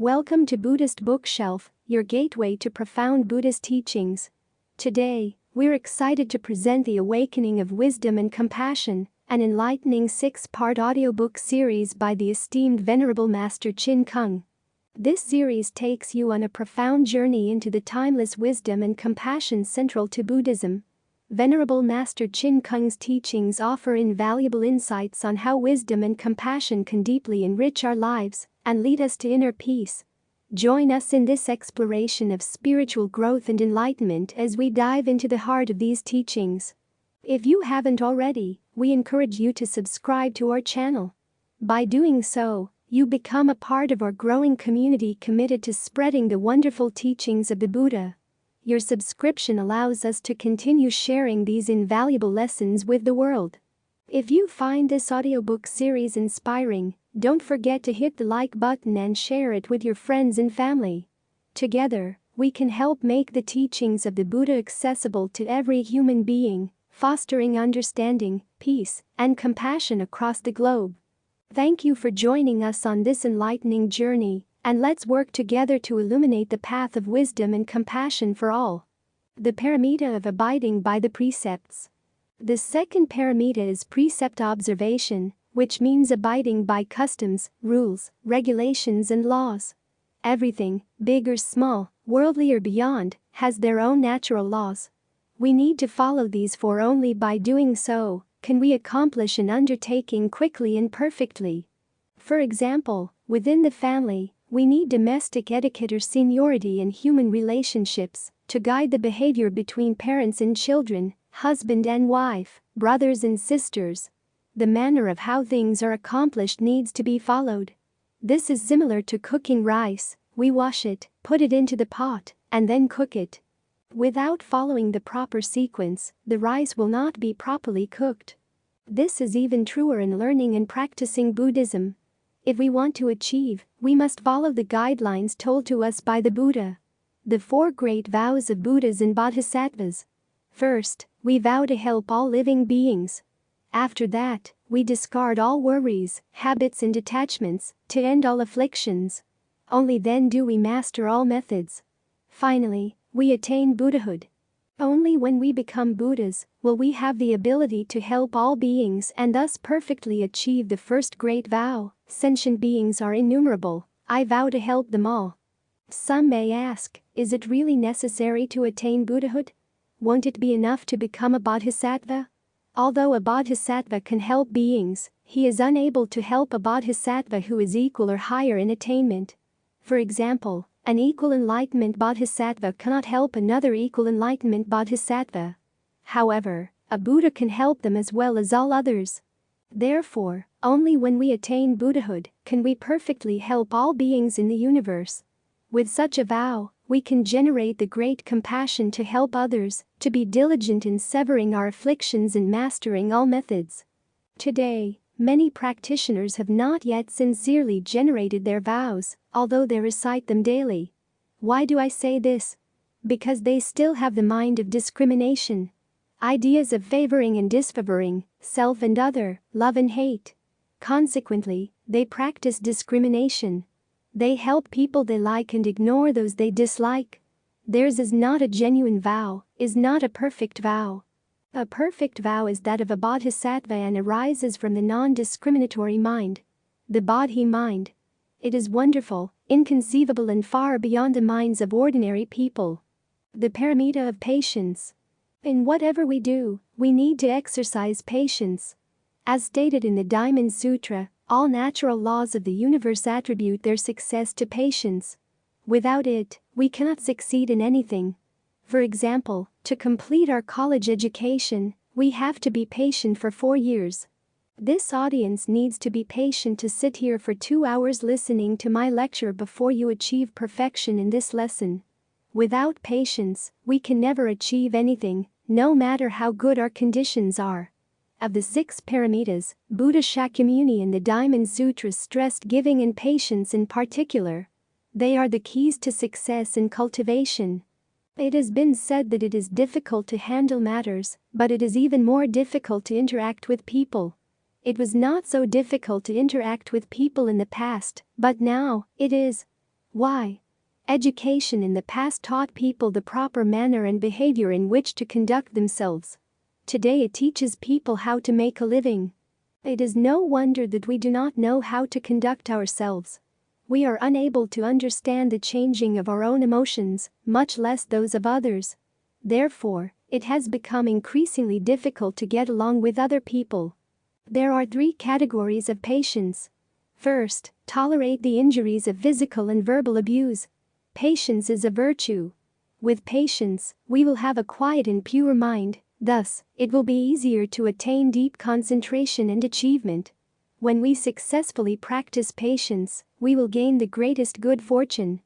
Welcome to Buddhist Bookshelf, your gateway to profound Buddhist teachings. Today, we're excited to present The Awakening of Wisdom and Compassion, an enlightening 6-part audiobook series by the esteemed Venerable Master Chin Kung. This series takes you on a profound journey into the timeless wisdom and compassion central to Buddhism. Venerable Master Chin Kung's teachings offer invaluable insights on how wisdom and compassion can deeply enrich our lives and lead us to inner peace. Join us in this exploration of spiritual growth and enlightenment as we dive into the heart of these teachings. If you haven't already, we encourage you to subscribe to our channel. By doing so, you become a part of our growing community committed to spreading the wonderful teachings of the Buddha. Your subscription allows us to continue sharing these invaluable lessons with the world. If you find this audiobook series inspiring, don't forget to hit the like button and share it with your friends and family. Together, we can help make the teachings of the Buddha accessible to every human being, fostering understanding, peace, and compassion across the globe. Thank you for joining us on this enlightening journey, and let's work together to illuminate the path of wisdom and compassion for all. The paramita of abiding by the precepts. The second paramita is precept observation, which means abiding by customs, rules, regulations and laws. Everything, big or small, worldly or beyond, has their own natural laws. We need to follow these, for only by doing so can we accomplish an undertaking quickly and perfectly. For example, within the family, we need domestic etiquette or seniority in human relationships to guide the behavior between parents and children, husband and wife, brothers and sisters. The manner of how things are accomplished needs to be followed. This is similar to cooking rice. We wash it, put it into the pot, and then cook it. Without following the proper sequence, the rice will not be properly cooked. This is even truer in learning and practicing Buddhism. If we want to achieve, we must follow the guidelines told to us by the Buddha. The 4 great vows of Buddhas and Bodhisattvas. First, we vow to help all living beings. After that, we discard all worries, habits and attachments to end all afflictions. Only then do we master all methods. Finally, we attain Buddhahood. Only when we become Buddhas will we have the ability to help all beings and thus perfectly achieve the first great vow. Sentient beings are innumerable. I vow to help them all. Some may ask, is it really necessary to attain Buddhahood? Won't it be enough to become a bodhisattva? Although a bodhisattva can help beings, he is unable to help a bodhisattva who is equal or higher in attainment. For example, an equal enlightenment bodhisattva cannot help another equal enlightenment bodhisattva. However, a Buddha can help them as well as all others. Therefore, only when we attain Buddhahood can we perfectly help all beings in the universe. With such a vow, we can generate the great compassion to help others, to be diligent in severing our afflictions and mastering all methods. Today, many practitioners have not yet sincerely generated their vows, although they recite them daily. Why do I say this? Because they still have the mind of discrimination. Ideas of favoring and disfavoring, self and other, love and hate. Consequently, they practice discrimination. They help people they like and ignore those they dislike. Theirs is not a genuine vow, is not a perfect vow. A perfect vow is that of a bodhisattva and arises from the non-discriminatory mind. The bodhi mind. It is wonderful, inconceivable and far beyond the minds of ordinary people. The paramita of patience. In whatever we do, we need to exercise patience. As stated in the Diamond Sutra, all natural laws of the universe attribute their success to patience. Without it, we cannot succeed in anything. For example, to complete our college education, we have to be patient for 4 years. This audience needs to be patient to sit here for 2 hours listening to my lecture before you achieve perfection in this lesson. Without patience, we can never achieve anything, no matter how good our conditions are. Of the 6 paramitas, Buddha Shakyamuni in the Diamond Sutra stressed giving and patience in particular. They are the keys to success in cultivation. It has been said that it is difficult to handle matters, but it is even more difficult to interact with people. It was not so difficult to interact with people in the past, but now, it is. Why? Education in the past taught people the proper manner and behavior in which to conduct themselves. Today it teaches people how to make a living. It is no wonder that we do not know how to conduct ourselves. We are unable to understand the changing of our own emotions, much less those of others. Therefore, it has become increasingly difficult to get along with other people. There are 3 categories of patience. First, tolerate the injuries of physical and verbal abuse. Patience is a virtue. With patience, we will have a quiet and pure mind, thus, it will be easier to attain deep concentration and achievement. When we successfully practice patience, we will gain the greatest good fortune.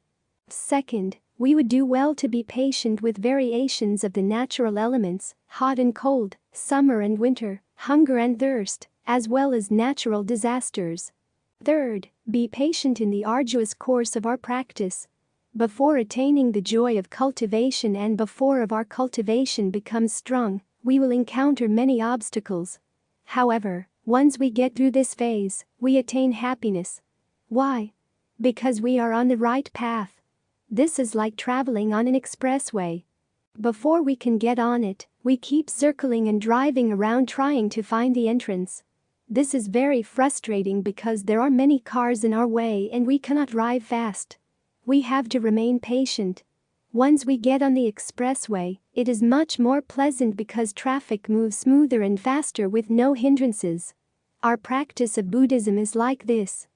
Second, we would do well to be patient with variations of the natural elements, hot and cold, summer and winter, hunger and thirst, as well as natural disasters. Third, be patient in the arduous course of our practice. Before attaining the joy of cultivation and before our cultivation becomes strong, we will encounter many obstacles. However, once we get through this phase, we attain happiness. Why? Because we are on the right path. This is like traveling on an expressway. Before we can get on it, we keep circling and driving around trying to find the entrance. This is very frustrating because there are many cars in our way and we cannot drive fast. We have to remain patient. Once we get on the expressway, it is much more pleasant because traffic moves smoother and faster with no hindrances. Our practice of Buddhism is like this.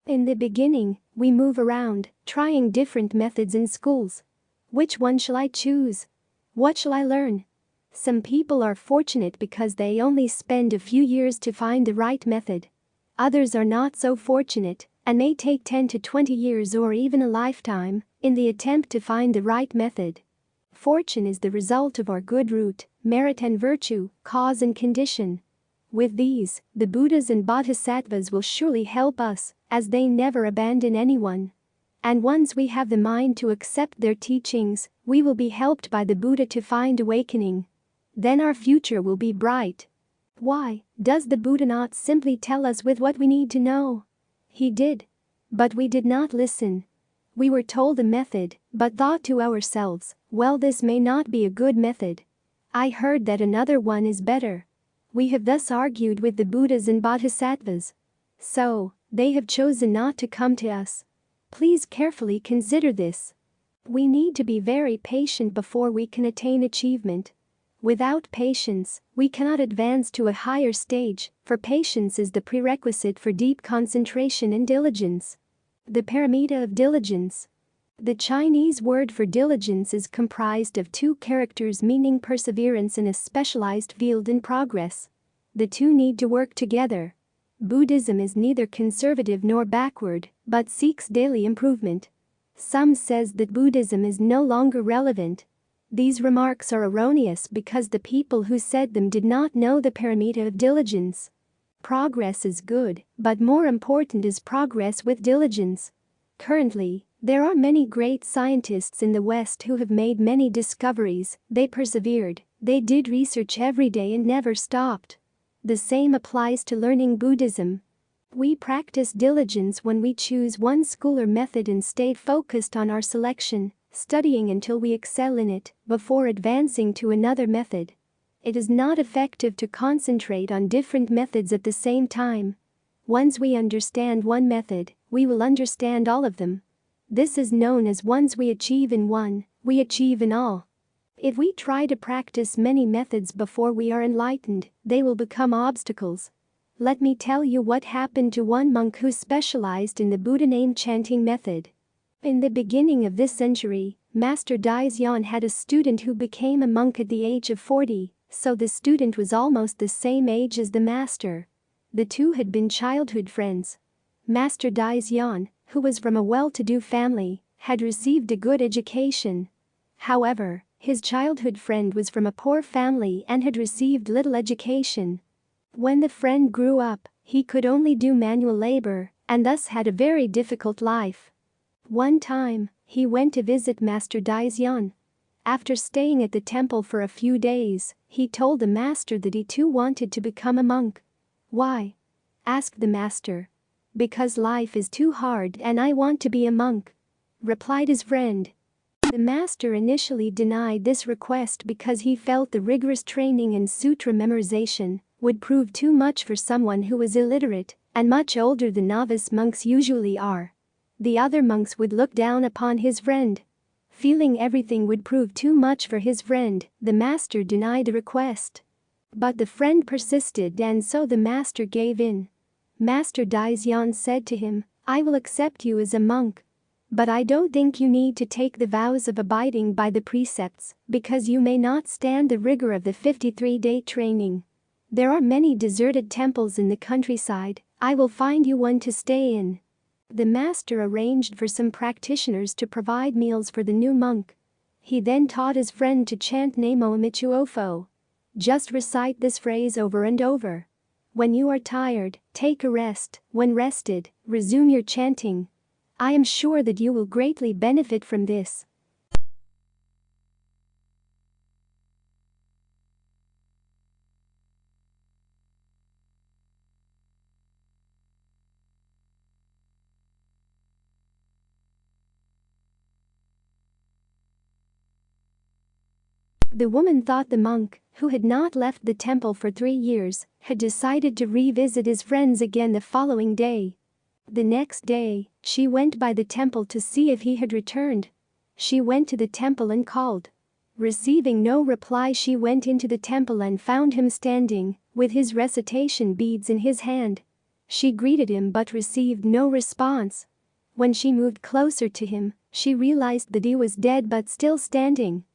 In the beginning, we move around, trying different methods in schools. Which one shall I choose? What shall I learn? Some people are fortunate because they only spend a few years to find the right method. Others are not so fortunate and may take 10 to 20 years or even a lifetime in the attempt to find the right method. Fortune is the result of our good root, merit and virtue, cause and condition. With these, the Buddhas and Bodhisattvas will surely help us, as they never abandon anyone. And once we have the mind to accept their teachings, we will be helped by the Buddha to find awakening. Then our future will be bright. Why does the Buddha not simply tell us with what we need to know? He did. But we did not listen. We were told a method, but thought to ourselves, well, this may not be a good method. I heard that another one is better. We have thus argued with the Buddhas and Bodhisattvas. So, they have chosen not to come to us. Please carefully consider this. We need to be very patient before we can attain achievement. Without patience, we cannot advance to a higher stage, for patience is the prerequisite for deep concentration and diligence. The paramita of diligence. The Chinese word for diligence is comprised of 2 characters meaning perseverance in a specialized field in progress. The 2 need to work together. Buddhism is neither conservative nor backward, but seeks daily improvement. Some says that Buddhism is no longer relevant. These remarks are erroneous because the people who said them did not know the paramita of diligence. Progress is good, but more important is progress with diligence. Currently, there are many great scientists in the West who have made many discoveries. They persevered, they did research every day and never stopped. The same applies to learning Buddhism. We practice diligence when we choose one school or method and stay focused on our selection, studying until we excel in it, before advancing to another method. It is not effective to concentrate on different methods at the same time. Once we understand one method, we will understand all of them. This is known as once we achieve in one, we achieve in all. If we try to practice many methods before we are enlightened, they will become obstacles. Let me tell you what happened to one monk who specialized in the Buddha name chanting method. In the beginning of this century, Master Daisyan had a student who became a monk at the age of 40, so the student was almost the same age as the master. The 2 had been childhood friends. Master Daisyan, who was from a well-to-do family, had received a good education. However, his childhood friend was from a poor family and had received little education. When the friend grew up, he could only do manual labor and thus had a very difficult life. One time, he went to visit Master Daisyan. After staying at the temple for a few days, he told the master that he too wanted to become a monk. Why? Asked the master. Because life is too hard and I want to be a monk. replied his friend. The master initially denied this request because he felt the rigorous training in sutra memorization would prove too much for someone who was illiterate and much older than novice monks usually are. The other monks would look down upon his friend. Feeling everything would prove too much for his friend, the master denied the request. But the friend persisted, and so the master gave in. Master Daisyan said to him, "I will accept you as a monk. But I don't think you need to take the vows of abiding by the precepts, because you may not stand the rigor of the 53-day training. There are many deserted temples in the countryside. I will find you one to stay in." The master arranged for some practitioners to provide meals for the new monk. He then taught his friend to chant Namo Michuofo. Just recite this phrase over and over. When you are tired, take a rest. When rested, resume your chanting. I am sure that you will greatly benefit from this. The woman thought the monk, who had not left the temple for 3 years, had decided to revisit his friends again the following day. The next day, she went by the temple to see if he had returned. She went to the temple and called. Receiving no reply, she went into the temple and found him standing, with his recitation beads in his hand. She greeted him but received no response. When she moved closer to him, she realized that he was dead but still standing.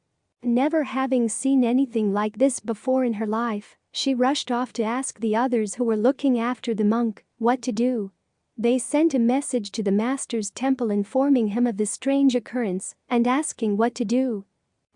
Never having seen anything like this before in her life, she rushed off to ask the others who were looking after the monk what to do. They sent a message to the master's temple informing him of the strange occurrence and asking what to do.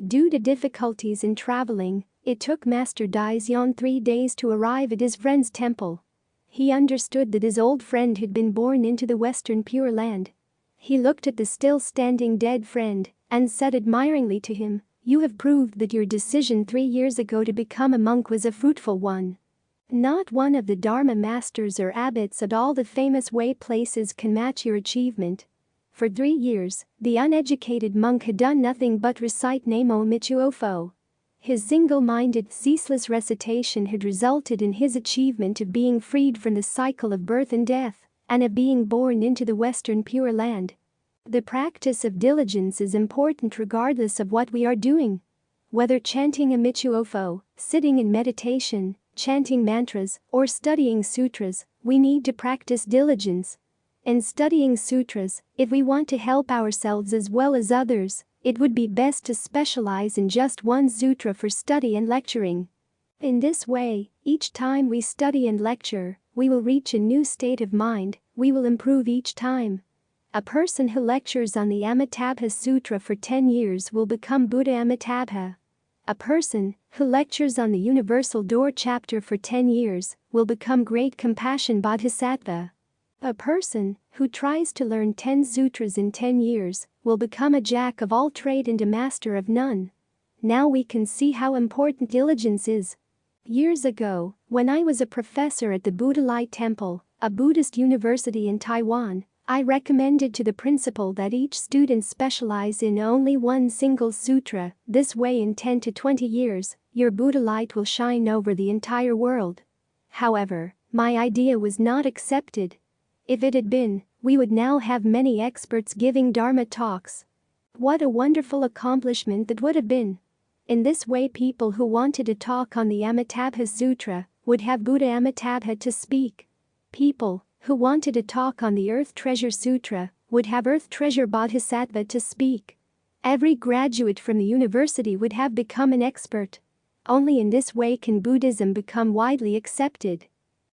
Due to difficulties in traveling, it took Master Daisyan 3 days to arrive at his friend's temple. He understood that his old friend had been born into the Western Pure Land. He looked at the still standing dead friend and said admiringly to him, "You have proved that your decision 3 years ago to become a monk was a fruitful one. Not one of the Dharma masters or abbots at all the famous way places can match your achievement." For 3 years, the uneducated monk had done nothing but recite Namo Michuofo. His single-minded, ceaseless recitation had resulted in his achievement of being freed from the cycle of birth and death, and of being born into the Western Pure Land. The practice of diligence is important regardless of what we are doing. Whether chanting a Michuofo, sitting in meditation, chanting mantras, or studying sutras, we need to practice diligence. In studying sutras, if we want to help ourselves as well as others, it would be best to specialize in just one sutra for study and lecturing. In this way, each time we study and lecture, we will reach a new state of mind, we will improve each time. A person who lectures on the Amitabha Sutra for 10 years will become Buddha Amitabha. A person who lectures on the Universal Door chapter for 10 years will become Great Compassion Bodhisattva. A person who tries to learn 10 sutras in 10 years will become a jack of all trade and a master of none. Now we can see how important diligence is. Years ago, when I was a professor at the Buddha Light Temple, a Buddhist university in Taiwan, I recommended to the principal that each student specialize in only one single sutra. This way in 10 to 20 years, your Buddha light will shine over the entire world. However, my idea was not accepted. If it had been, we would now have many experts giving Dharma talks. What a wonderful accomplishment that would have been. In this way, people who wanted to talk on the Amitabha Sutra would have Buddha Amitabha to speak. People who wanted to talk on the Earth Treasure Sutra would have Earth Treasure Bodhisattva to speak. Every graduate from the university would have become an expert. Only in this way can Buddhism become widely accepted.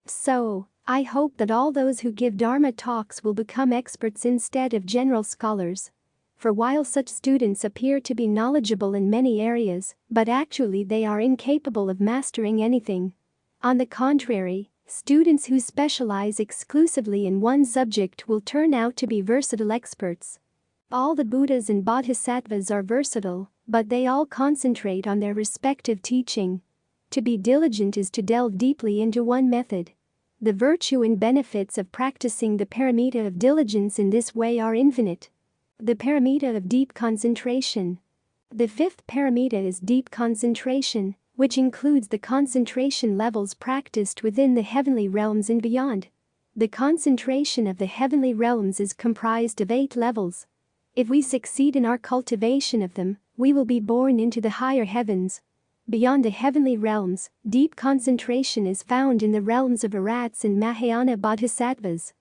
So, I hope that all those who give Dharma talks will become experts instead of general scholars. For while such students appear to be knowledgeable in many areas, but actually they are incapable of mastering anything. On the contrary, students who specialize exclusively in one subject will turn out to be versatile experts. All the Buddhas and Bodhisattvas are versatile, but they all concentrate on their respective teaching. To be diligent is to delve deeply into one method. The virtue and benefits of practicing the paramita of diligence in this way are infinite. The paramita of deep concentration. The fifth paramita is deep concentration, which includes the concentration levels practiced within the heavenly realms and beyond. The concentration of the heavenly realms is comprised of 8 levels. If we succeed in our cultivation of them, we will be born into the higher heavens. Beyond the heavenly realms, deep concentration is found in the realms of Arhats and Mahayana bodhisattvas.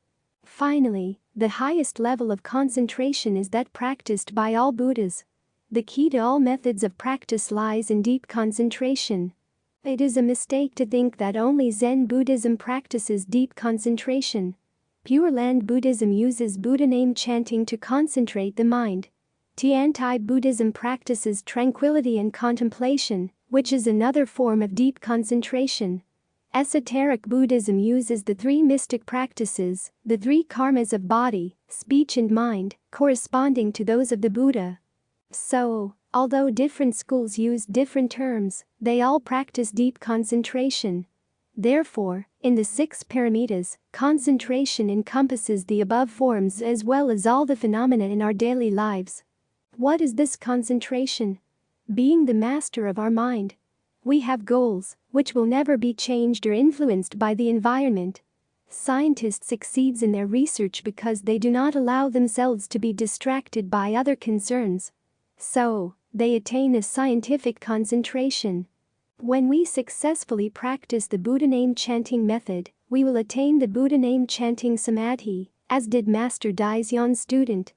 Finally, the highest level of concentration is that practiced by all Buddhas. The key to all methods of practice lies in deep concentration. It is a mistake to think that only Zen Buddhism practices deep concentration. Pure Land Buddhism uses Buddha name chanting to concentrate the mind. Tiantai Buddhism practices tranquility and contemplation, which is another form of deep concentration. Esoteric Buddhism uses the 3 mystic practices, the 3 karmas of body, speech and mind, corresponding to those of the Buddha. So, although different schools use different terms, they all practice deep concentration. Therefore, in the 6 paramitas, concentration encompasses the above forms as well as all the phenomena in our daily lives. What is this concentration? Being the master of our mind. We have goals, which will never be changed or influenced by the environment. Scientists succeed in their research because they do not allow themselves to be distracted by other concerns. So, they attain a scientific concentration. When we successfully practice the Buddha name chanting method, we will attain the Buddha name chanting samadhi, as did Master Daison's student.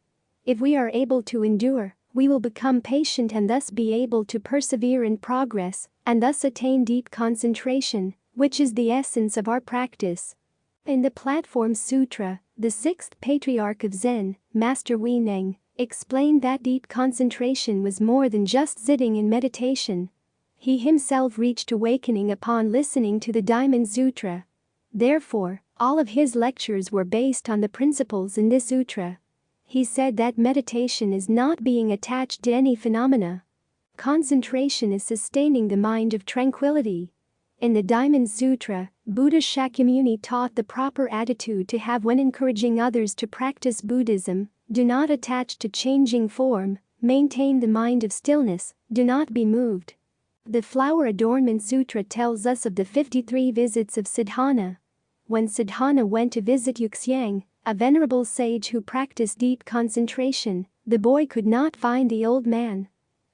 If we are able to endure, we will become patient and thus be able to persevere in progress, and thus attain deep concentration, which is the essence of our practice. In the Platform Sutra, the 6th patriarch of Zen, Master Huineng, explained that deep concentration was more than just sitting in meditation. He himself reached awakening upon listening to the Diamond Sutra. Therefore, all of his lectures were based on the principles in this sutra. He said that meditation is not being attached to any phenomena. Concentration is sustaining the mind of tranquility. In the Diamond Sutra, Buddha Shakyamuni taught the proper attitude to have when encouraging others to practice Buddhism. Do not attach to changing form, maintain the mind of stillness, do not be moved. The Flower Adornment Sutra tells us of the 53 visits of Siddhana. When Siddhana went to visit Yuxiang, a venerable sage who practiced deep concentration, the boy could not find the old man.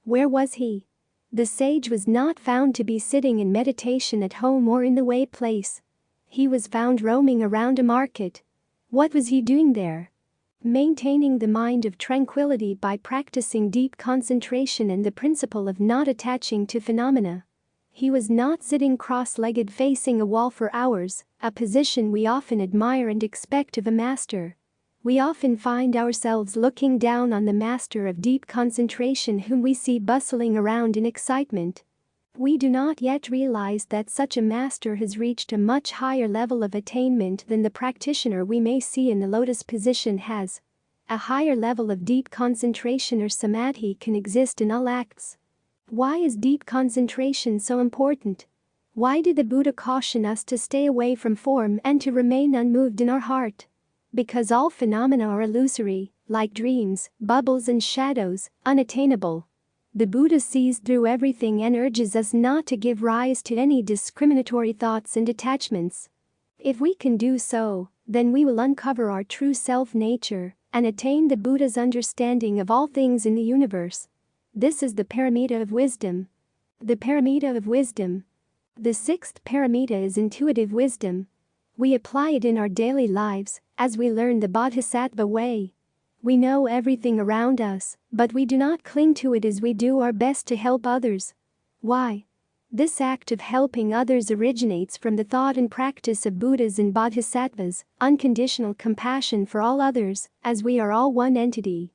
Where was he? The sage was not found to be sitting in meditation at home or in the way place. He was found roaming around a market. What was he doing there? Maintaining the mind of tranquility by practicing deep concentration and the principle of not attaching to phenomena. He was not sitting cross-legged facing a wall for hours, a position we often admire and expect of a master. We often find ourselves looking down on the master of deep concentration whom we see bustling around in excitement. We do not yet realize that such a master has reached a much higher level of attainment than the practitioner we may see in the lotus position has. A higher level of deep concentration or samadhi can exist in all acts. Why is deep concentration so important? Why did the Buddha caution us to stay away from form and to remain unmoved in our heart? Because all phenomena are illusory, like dreams, bubbles and shadows, unattainable. The Buddha sees through everything and urges us not to give rise to any discriminatory thoughts and attachments. If we can do so, then we will uncover our true self-nature and attain the Buddha's understanding of all things in the universe. This is the paramita of wisdom. The paramita of wisdom. The 6th paramita is intuitive wisdom. We apply it in our daily lives as we learn the Bodhisattva way. We know everything around us, but we do not cling to it as we do our best to help others. Why? This act of helping others originates from the thought and practice of Buddhas and Bodhisattvas, unconditional compassion for all others, as we are all one entity.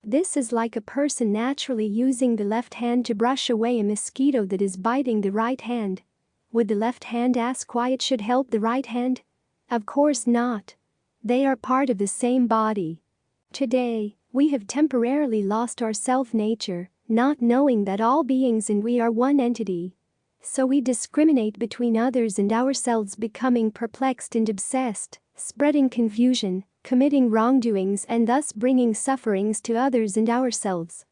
This is like a person naturally using the left hand to brush away a mosquito that is biting the right hand. Would the left hand ask why it should help the right hand? Of course not. They are part of the same body. Today, we have temporarily lost our self-nature, not knowing that all beings and we are one entity. So we discriminate between others and ourselves, becoming perplexed and obsessed, spreading confusion, committing wrongdoings and thus bringing sufferings to others and ourselves.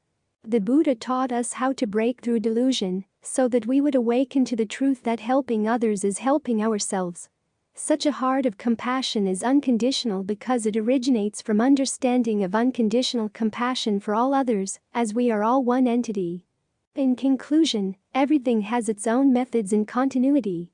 The Buddha taught us how to break through delusion, so that we would awaken to the truth that helping others is helping ourselves. Such a heart of compassion is unconditional because it originates from understanding of unconditional compassion for all others, as we are all one entity. In conclusion, everything has its own methods and continuity.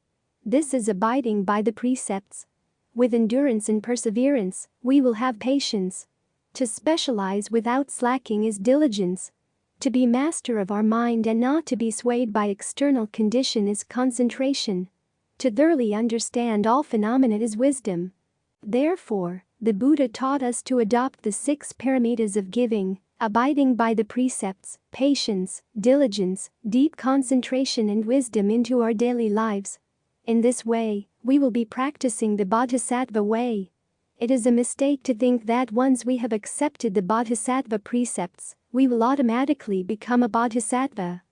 This is abiding by the precepts. With endurance and perseverance, we will have patience. To specialize without slacking is diligence. To be master of our mind and not to be swayed by external condition is concentration. To thoroughly understand all phenomena is wisdom. Therefore, the Buddha taught us to adopt the 6 paramitas of giving, abiding by the precepts, patience, diligence, deep concentration and wisdom into our daily lives. In this way, we will be practicing the Bodhisattva way. It is a mistake to think that once we have accepted the Bodhisattva precepts, we will automatically become a Bodhisattva.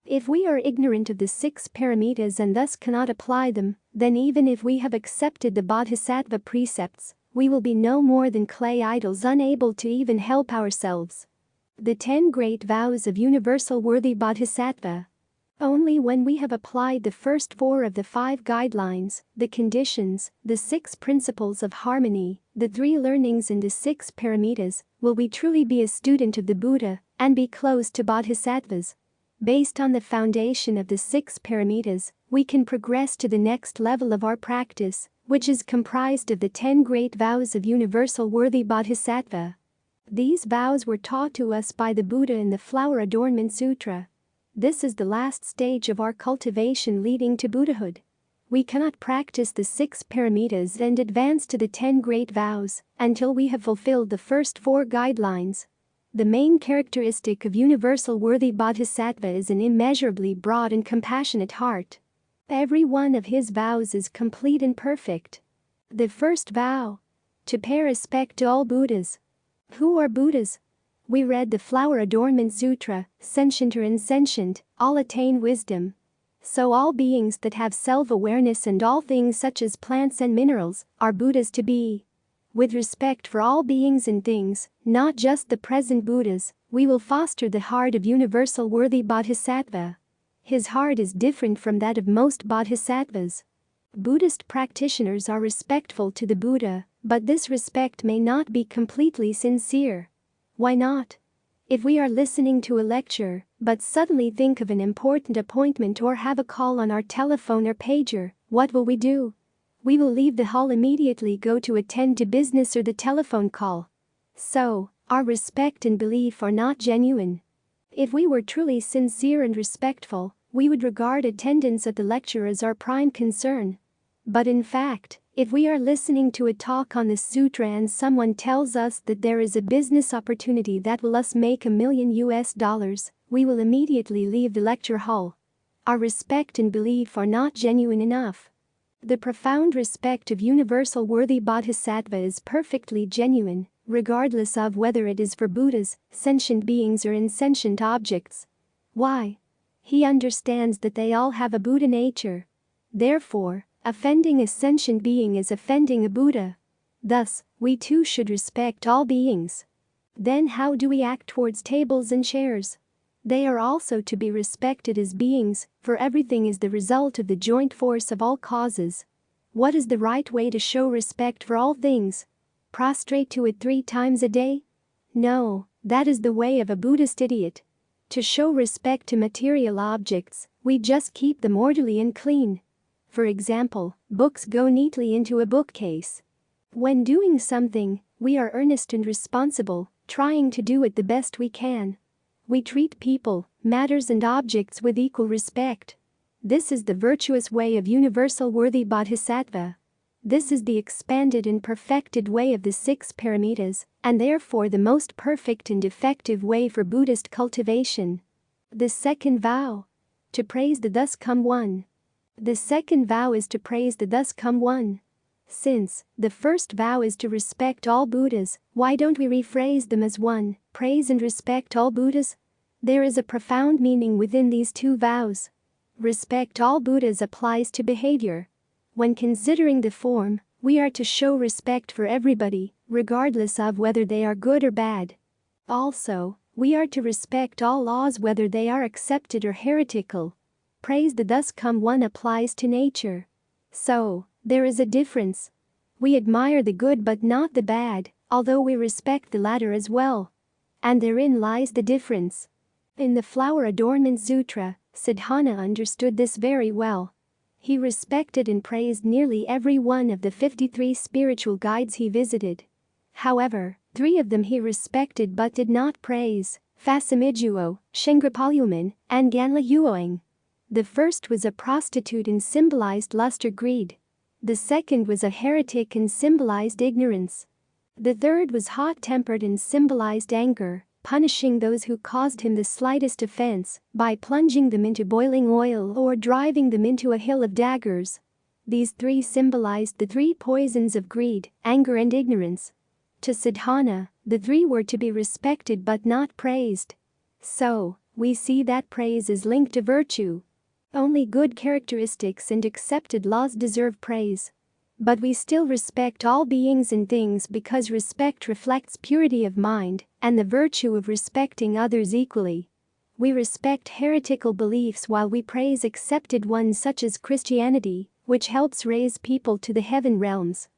If we are ignorant of the 6 paramitas and thus cannot apply them, then even if we have accepted the Bodhisattva precepts, we will be no more than clay idols unable to even help ourselves. The 10 Great Vows of Universal Worthy Bodhisattva. Only when we have applied the first 4 of the 5 guidelines, the conditions, the 6 principles of harmony, the 3 learnings and the 6 paramitas, will we truly be a student of the Buddha and be close to Bodhisattvas. Based on the foundation of the 6 paramitas, we can progress to the next level of our practice, which is comprised of the 10 Great Vows of Universal Worthy Bodhisattva. These vows were taught to us by the Buddha in the Flower Adornment Sutra. This is the last stage of our cultivation leading to Buddhahood. We cannot practice the 6 paramitas and advance to the 10 Great Vows until we have fulfilled the first 4 guidelines. The main characteristic of Universal Worthy Bodhisattva is an immeasurably broad and compassionate heart. Every one of his vows is complete and perfect. The first vow: to pay respect to all Buddhas. Who are Buddhas? We read the Flower Adornment Sutra, sentient or insentient, all attain wisdom. So all beings that have self-awareness and all things such as plants and minerals are Buddhas to be. With respect for all beings and things, not just the present Buddhas, we will foster the heart of Universal Worthy Bodhisattva. His heart is different from that of most Bodhisattvas. Buddhist practitioners are respectful to the Buddha, but this respect may not be completely sincere. Why not? If we are listening to a lecture, but suddenly think of an important appointment or have a call on our telephone or pager, what will we do? We will leave the hall immediately, go to attend to business or the telephone call. So, our respect and belief are not genuine. If we were truly sincere and respectful, we would regard attendance at the lecture as our prime concern. But in fact, if we are listening to a talk on the sutra and someone tells us that there is a business opportunity that will us make $1 million, we will immediately leave the lecture hall. Our respect and belief are not genuine enough. The profound respect of Universal Worthy Bodhisattva is perfectly genuine, regardless of whether it is for Buddhas, sentient beings or insentient objects. Why? He understands that they all have a Buddha nature. Therefore, offending a sentient being is offending a Buddha. Thus, we too should respect all beings. Then how do we act towards tables and chairs? They are also to be respected as beings, for everything is the result of the joint force of all causes. What is the right way to show respect for all things? Prostrate to it 3 times a day? No, that is the way of a Buddhist idiot. To show respect to material objects, we just keep them orderly and clean. For example, books go neatly into a bookcase. When doing something, we are earnest and responsible, trying to do it the best we can. We treat people, matters and objects with equal respect. This is the virtuous way of Universal Worthy Bodhisattva. This is the expanded and perfected way of the 6 paramitas, and therefore the most perfect and effective way for Buddhist cultivation. The second vow: to praise the thus come one. The second vow is to praise the thus come one. Since the first vow is to respect all Buddhas, why don't we rephrase them as one, praise and respect all Buddhas? There is a profound meaning within these 2 vows. Respect all Buddhas applies to behavior. When considering the form, We are to show respect for everybody, regardless of whether they are good or bad. Also, we are to respect all laws whether they are accepted or heretical. Praise the thus come one applies to nature. So, there is a difference. We admire the good but not the bad, although we respect the latter as well. And therein lies the difference. In the Flower Adornment Sutra, Siddhana understood this very well. He respected and praised nearly every one of the 53 spiritual guides he visited. However, 3 of them he respected but did not praise: Fasimijuo, Shengrapaluman, and Ganlayuoing. The first was a prostitute and symbolized lust or greed. The second was a heretic and symbolized ignorance. The third was hot-tempered and symbolized anger, punishing those who caused him the slightest offense by plunging them into boiling oil or driving them into a hill of daggers. These 3 symbolized the 3 poisons of greed, anger and ignorance. To Siddhana, the 3 were to be respected but not praised. So, we see that praise is linked to virtue. Only good characteristics and accepted laws deserve praise. But we still respect all beings and things because respect reflects purity of mind and the virtue of respecting others equally. We respect heretical beliefs while we praise accepted ones such as Christianity, which helps raise people to the heaven realms.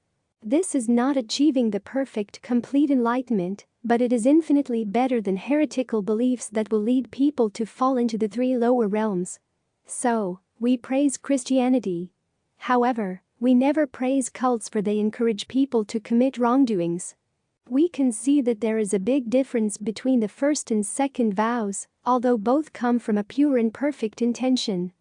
This is not achieving the perfect, complete enlightenment, but it is infinitely better than heretical beliefs that will lead people to fall into the 3 lower realms. So, we praise Christianity. However, we never praise cults for they encourage people to commit wrongdoings. We can see that there is a big difference between the first and second vows, although both come from a pure and perfect intention.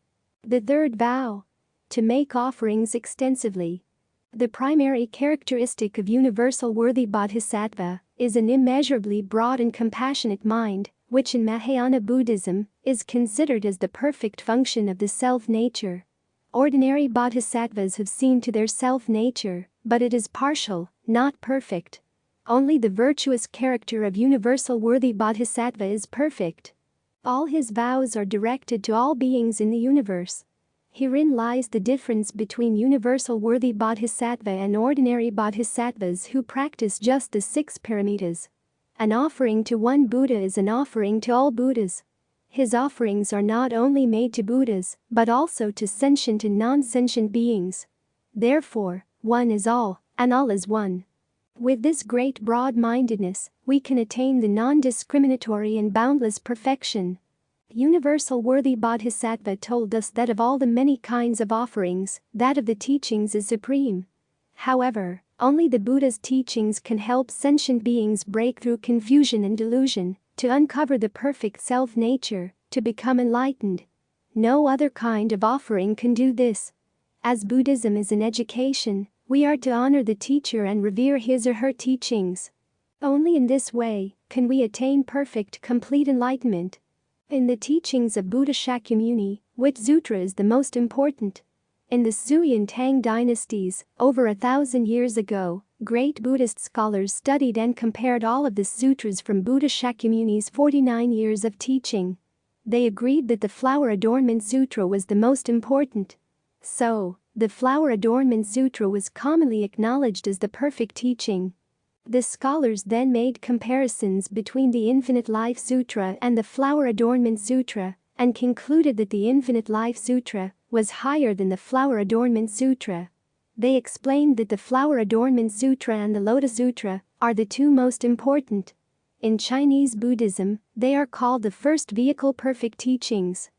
The third vow: to make offerings extensively. The primary characteristic of universal worthy bodhisattva is an immeasurably broad and compassionate mind, which in Mahayana Buddhism is considered as the perfect function of the self-nature. Ordinary bodhisattvas have seen to their self-nature, but it is partial, not perfect. Only the virtuous character of universal worthy bodhisattva is perfect. All his vows are directed to all beings in the universe. Herein lies the difference between universal worthy bodhisattva and ordinary bodhisattvas who practice just the 6 paramitas. An offering to one Buddha is an offering to all Buddhas. His offerings are not only made to Buddhas, but also to sentient and non-sentient beings. Therefore, one is all, and all is one. With this great broad-mindedness, we can attain the non-discriminatory and boundless perfection. Universal worthy bodhisattva told us that of all the many kinds of offerings, that of the teachings is supreme. However, only the Buddha's teachings can help sentient beings break through confusion and delusion, to uncover the perfect self-nature, to become enlightened. No other kind of offering can do this. As Buddhism is an education, we are to honor the teacher and revere his or her teachings. Only in this way can we attain perfect, complete enlightenment. In the teachings of Buddha Shakyamuni, which sutra is the most important? In the Sui and Tang dynasties, over 1,000 years ago, great Buddhist scholars studied and compared all of the sutras from Buddha Shakyamuni's 49 years of teaching. They agreed that the Flower Adornment Sutra was the most important. So, the Flower Adornment Sutra was commonly acknowledged as the perfect teaching. The scholars then made comparisons between the Infinite Life Sutra and the Flower Adornment Sutra, and concluded that the Infinite Life Sutra was higher than the Flower Adornment Sutra. They explained that the Flower Adornment Sutra and the Lotus Sutra are the 2 most important. In Chinese Buddhism, they are called the first vehicle perfect teachings.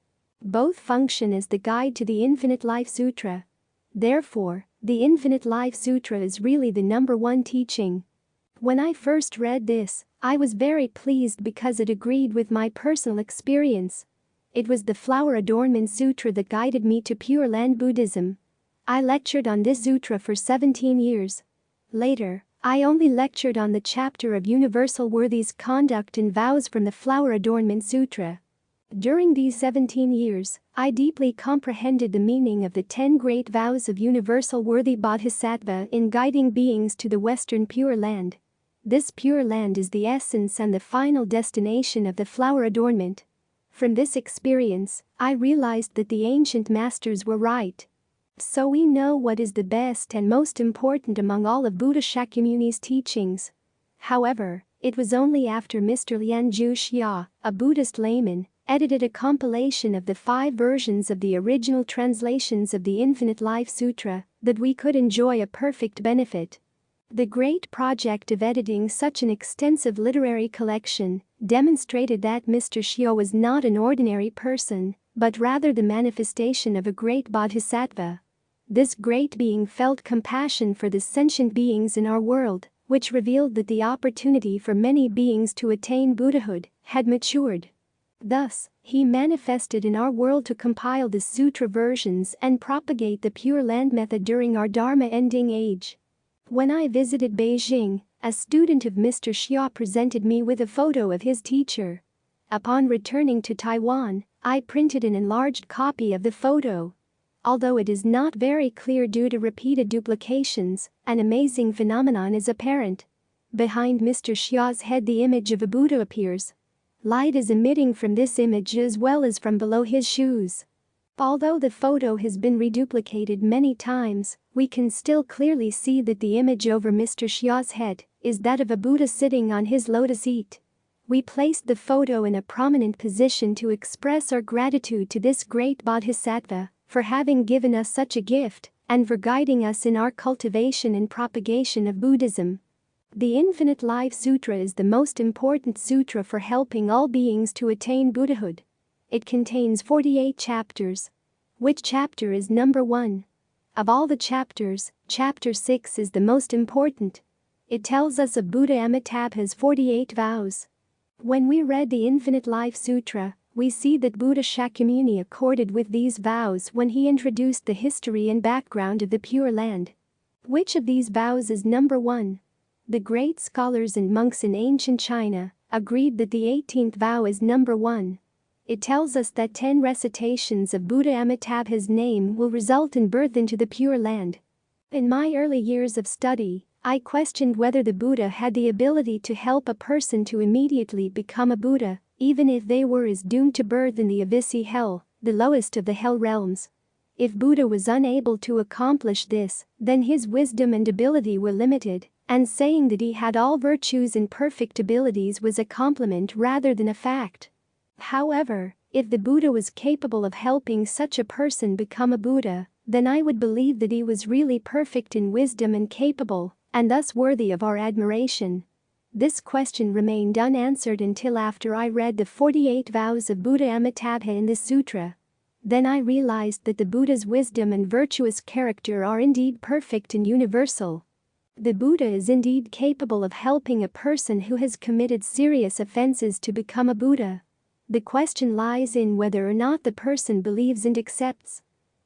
Both function as the guide to the Infinite Life Sutra. Therefore, the Infinite Life Sutra is really the number 1 teaching. When I first read this, I was very pleased because it agreed with my personal experience. It was the Flower Adornment Sutra that guided me to Pure Land Buddhism. I lectured on this sutra for 17 years. Later, I only lectured on the chapter of Universal Worthy's conduct and vows from the Flower Adornment Sutra. During these 17 years, I deeply comprehended the meaning of the 10 great vows of Universal Worthy Bodhisattva in guiding beings to the Western Pure Land. This Pure Land is the essence and the final destination of the Flower Adornment. From this experience, I realized that the ancient masters were right. So we know what is the best and most important among all of Buddha Shakyamuni's teachings. However, it was only after Mr. Lianzhu Xia, a Buddhist layman, edited a compilation of the 5 versions of the original translations of the Infinite Life Sutra that we could enjoy a perfect benefit. The great project of editing such an extensive literary collection demonstrated that Mr. Xia was not an ordinary person, but rather the manifestation of a great bodhisattva. This great being felt compassion for the sentient beings in our world, which revealed that the opportunity for many beings to attain Buddhahood had matured. Thus, he manifested in our world to compile the sutra versions and propagate the Pure Land method during our Dharma ending age. When I visited Beijing, a student of Mr. Xia presented me with a photo of his teacher. Upon returning to Taiwan, I printed an enlarged copy of the photo. Although it is not very clear due to repeated duplications, an amazing phenomenon is apparent. Behind Mr. Xia's head the image of a Buddha appears. Light is emitting from this image as well as from below his shoes. Although the photo has been reduplicated many times, we can still clearly see that the image over Mr. Xia's head is that of a Buddha sitting on his lotus seat. We placed the photo in a prominent position to express our gratitude to this great bodhisattva for having given us such a gift and for guiding us in our cultivation and propagation of Buddhism. The Infinite Life Sutra is the most important sutra for helping all beings to attain Buddhahood. It contains 48 chapters. Which chapter is number 1? Of all the chapters, chapter 6 is the most important. It tells us of Buddha Amitabha's 48 vows. When we read the Infinite Life Sutra, we see that Buddha Shakyamuni accorded with these vows when he introduced the history and background of the Pure Land. Which of these vows is number 1? The great scholars and monks in ancient China agreed that the 18th vow is number 1. It tells us that 10 recitations of Buddha Amitabha's name will result in birth into the Pure Land. In my early years of study, I questioned whether the Buddha had the ability to help a person to immediately become a Buddha, even if they were doomed to birth in the Avisi hell, the lowest of the hell realms. If Buddha was unable to accomplish this, then his wisdom and ability were limited, and saying that he had all virtues and perfect abilities was a compliment rather than a fact. However, if the Buddha was capable of helping such a person become a Buddha, then I would believe that he was really perfect in wisdom and capable, and thus worthy of our admiration. This question remained unanswered until after I read the 48 vows of Buddha Amitabha in the sutra. Then I realized that the Buddha's wisdom and virtuous character are indeed perfect and universal. The Buddha is indeed capable of helping a person who has committed serious offenses to become a Buddha. The question lies in whether or not the person believes and accepts.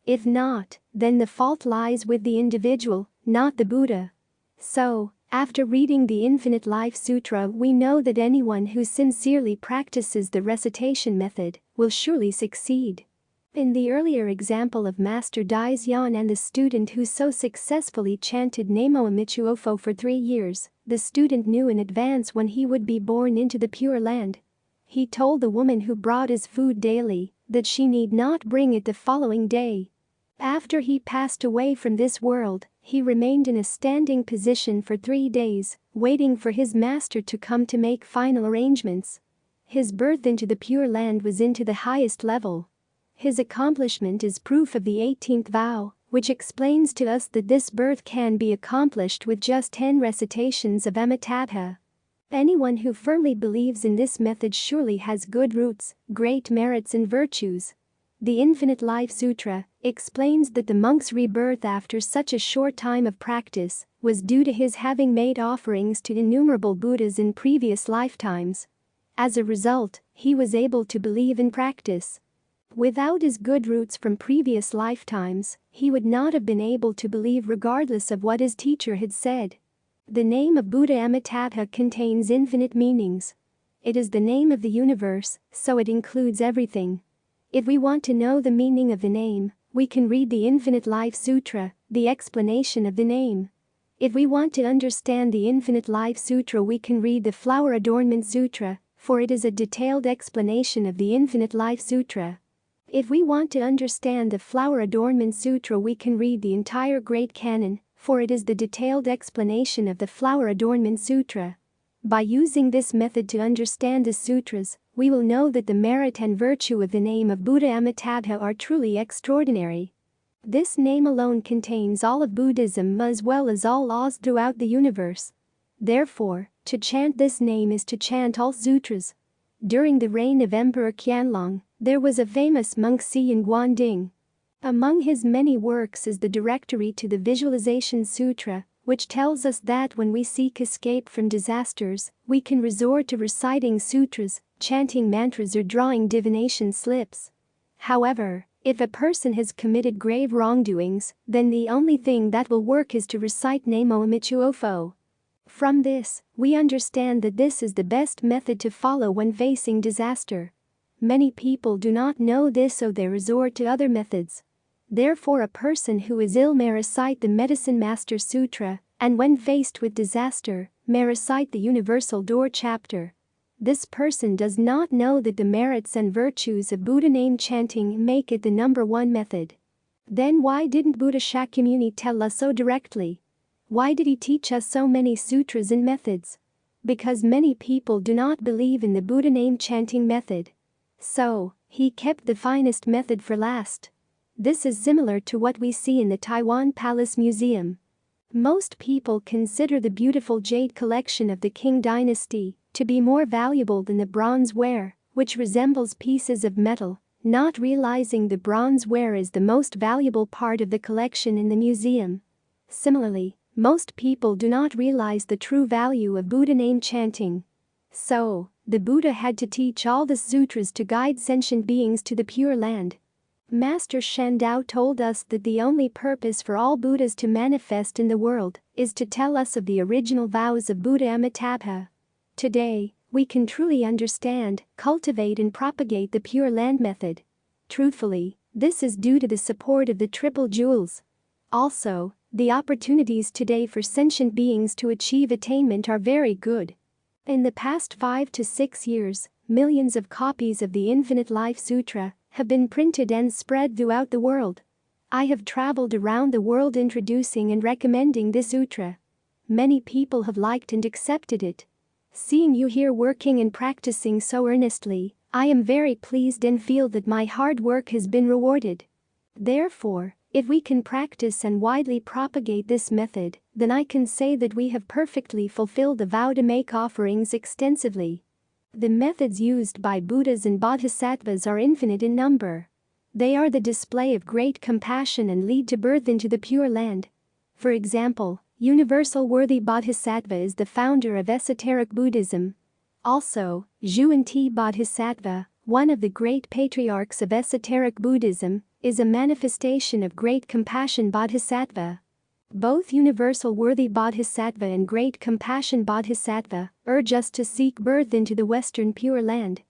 If not, then the fault lies with the individual, not the Buddha. So, after reading the Infinite Life Sutra, we know that anyone who sincerely practices the recitation method will surely succeed. In the earlier example of Master Daisyan and the student who so successfully chanted Namo Amichuofo for 3 years, the student knew in advance when he would be born into the Pure Land. He told the woman who brought his food daily that she need not bring it the following day. After he passed away from this world, he remained in a standing position for 3 days, waiting for his master to come to make final arrangements. His birth into the Pure Land was into the highest level. His accomplishment is proof of the 18th vow, which explains to us that this birth can be accomplished with just 10 recitations of Amitabha. Anyone who firmly believes in this method surely has good roots, great merits and virtues. The Infinite Life Sutra explains that the monk's rebirth after such a short time of practice was due to his having made offerings to innumerable Buddhas in previous lifetimes. As a result, he was able to believe and practice. Without his good roots from previous lifetimes, he would not have been able to believe regardless of what his teacher had said. The name of Buddha Amitabha contains infinite meanings. It is the name of the universe, so it includes everything. If we want to know the meaning of the name, we can read the Infinite Life Sutra, the explanation of the name. If we want to understand the Infinite Life Sutra, we can read the Flower Adornment Sutra, for it is a detailed explanation of the Infinite Life Sutra. If we want to understand the Flower Adornment Sutra, we can read the entire Great Canon, for it is the detailed explanation of the Flower Adornment Sutra. By using this method to understand the sutras, we will know that the merit and virtue of the name of Buddha Amitabha are truly extraordinary. This name alone contains all of Buddhism as well as all laws throughout the universe. Therefore, to chant this name is to chant all sutras. During the reign of Emperor Qianlong, there was a famous monk in Guanding. Among his many works is the Directory to the Visualization Sutra, which tells us that when we seek escape from disasters, we can resort to reciting sutras, chanting mantras or drawing divination slips. However, if a person has committed grave wrongdoings, then the only thing that will work is to recite Namo Amichuofo. From this, we understand that this is the best method to follow when facing disaster. Many people do not know this, so they resort to other methods. Therefore, a person who is ill may recite the Medicine Master Sutra, and when faced with disaster, may recite the Universal Door chapter. This person does not know that the merits and virtues of Buddha name chanting make it the number one method. Then why didn't Buddha Shakyamuni tell us so directly? Why did he teach us so many sutras and methods? Because many people do not believe in the Buddha name chanting method. So, he kept the finest method for last. This is similar to what we see in the Taiwan Palace Museum. Most people consider the beautiful jade collection of the Qing dynasty to be more valuable than the bronze ware, which resembles pieces of metal, not realizing the bronze ware is the most valuable part of the collection in the museum. Similarly, most people do not realize the true value of Buddha name chanting. So, the Buddha had to teach all the sutras to guide sentient beings to the Pure Land. Master Shandao told us that the only purpose for all Buddhas to manifest in the world is to tell us of the original vows of Buddha Amitabha. Today, we can truly understand, cultivate and propagate the Pure Land method. Truthfully, this is due to the support of the Triple Jewels. Also, the opportunities today for sentient beings to achieve attainment are very good. In the past 5 to 6 years, millions of copies of the Infinite Life Sutra have been printed and spread throughout the world. I have traveled around the world introducing and recommending this sutra. Many people have liked and accepted it. Seeing you here working and practicing so earnestly, I am very pleased and feel that my hard work has been rewarded. Therefore, if we can practice and widely propagate this method, then I can say that we have perfectly fulfilled the vow to make offerings extensively. The methods used by Buddhas and Bodhisattvas are infinite in number. They are the display of great compassion and lead to birth into the Pure Land. For example, Universal Worthy Bodhisattva is the founder of esoteric Buddhism. Also, Zhuan-Ti Bodhisattva, one of the great patriarchs of esoteric Buddhism, is a manifestation of great compassion Bodhisattva. Both Universal Worthy Bodhisattva and Great Compassion Bodhisattva urge us to seek birth into the Western Pure Land.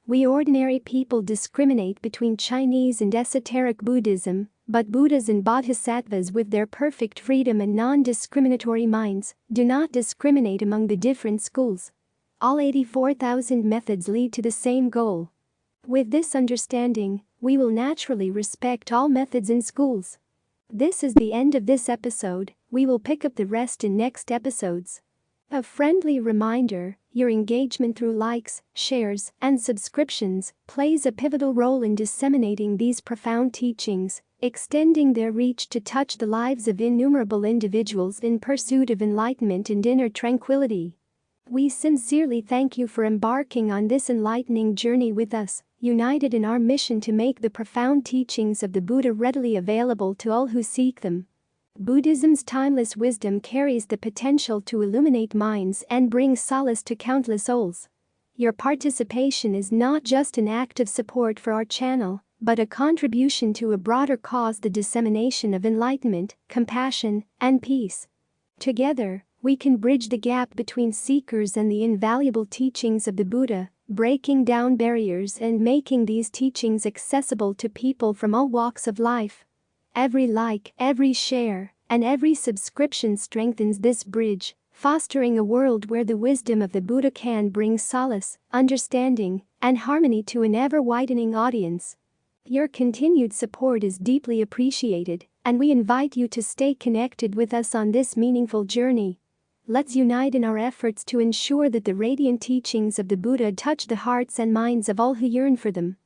We ordinary people discriminate between Chinese and esoteric Buddhism, but Buddhas and Bodhisattvas with their perfect freedom and non-discriminatory minds do not discriminate among the different schools. All 84,000 methods lead to the same goal. With this understanding, we will naturally respect all methods in schools. This is the end of this episode. We will pick up the rest in next episodes. A friendly reminder, your engagement through likes, shares, and subscriptions plays a pivotal role in disseminating these profound teachings, extending their reach to touch the lives of innumerable individuals in pursuit of enlightenment and inner tranquility. We sincerely thank you for embarking on this enlightening journey with us, united in our mission to make the profound teachings of the Buddha readily available to all who seek them. Buddhism's timeless wisdom carries the potential to illuminate minds and bring solace to countless souls. Your participation is not just an act of support for our channel, but a contribution to a broader cause: the dissemination of enlightenment, compassion, and peace. Together, we can bridge the gap between seekers and the invaluable teachings of the Buddha, breaking down barriers and making these teachings accessible to people from all walks of life. Every like, every share, and every subscription strengthens this bridge, fostering a world where the wisdom of the Buddha can bring solace, understanding, and harmony to an ever-widening audience. Your continued support is deeply appreciated, and we invite you to stay connected with us on this meaningful journey. Let's unite in our efforts to ensure that the radiant teachings of the Buddha touch the hearts and minds of all who yearn for them.